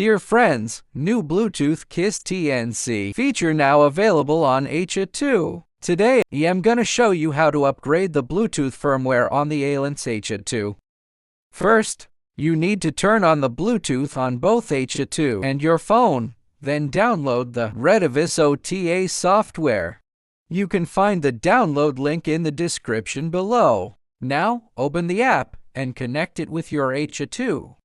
Dear friends, new Bluetooth KISS TNC feature now available on HA2. Today, I'm gonna show you how to upgrade the Bluetooth firmware on the APRS HA2. First, you need to turn on the Bluetooth on both HA2 and your phone, then download the Redvis OTA software. You can find the download link in the description below. Now, open the app and connect it with your HA2.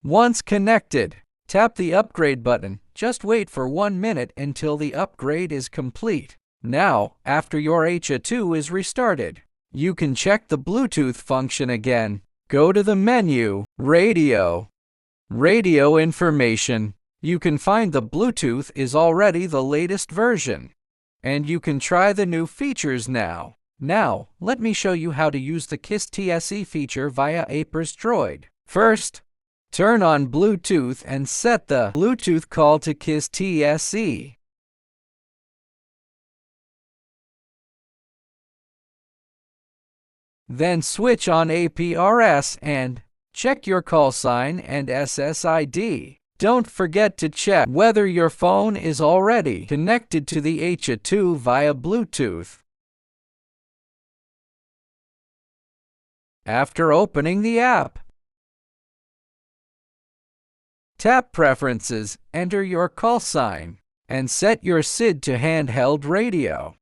Once connected, tap the upgrade button. Just wait for 1 minute until the upgrade is complete. Now, after your HA2 is restarted, you can check the Bluetooth function again. Go to the menu, Radio Information. You can find the Bluetooth is already the latest version, and you can try the new features now. Now, let me show you how to use the KISS TNC feature via APRS Droid. First, turn on Bluetooth and set the Bluetooth call to KISS TNC. Then switch on APRS and check your call sign and SSID. Don't forget to check whether your phone is already connected to the HA2 via Bluetooth. After opening the app, tap Preferences, enter your call sign, and set your SID to handheld radio.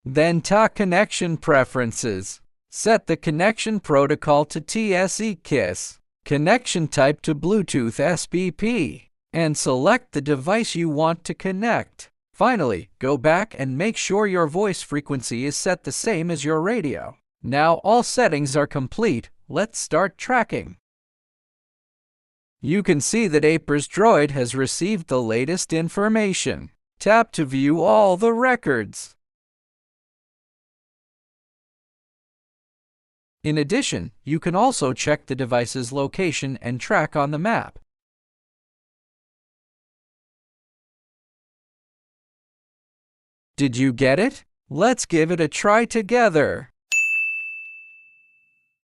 Then tap Connection Preferences. Set the connection protocol to TNC KISS, connection type to Bluetooth SBP, and select the device you want to connect. Finally, go back and make sure your voice frequency is set the same as your radio. Now all settings are complete. Let's start tracking. You can see that APRS Droid has received the latest information. Tap to view all the records. In addition, you can also check the device's location and track on the map. Did you get it? Let's give it a try together.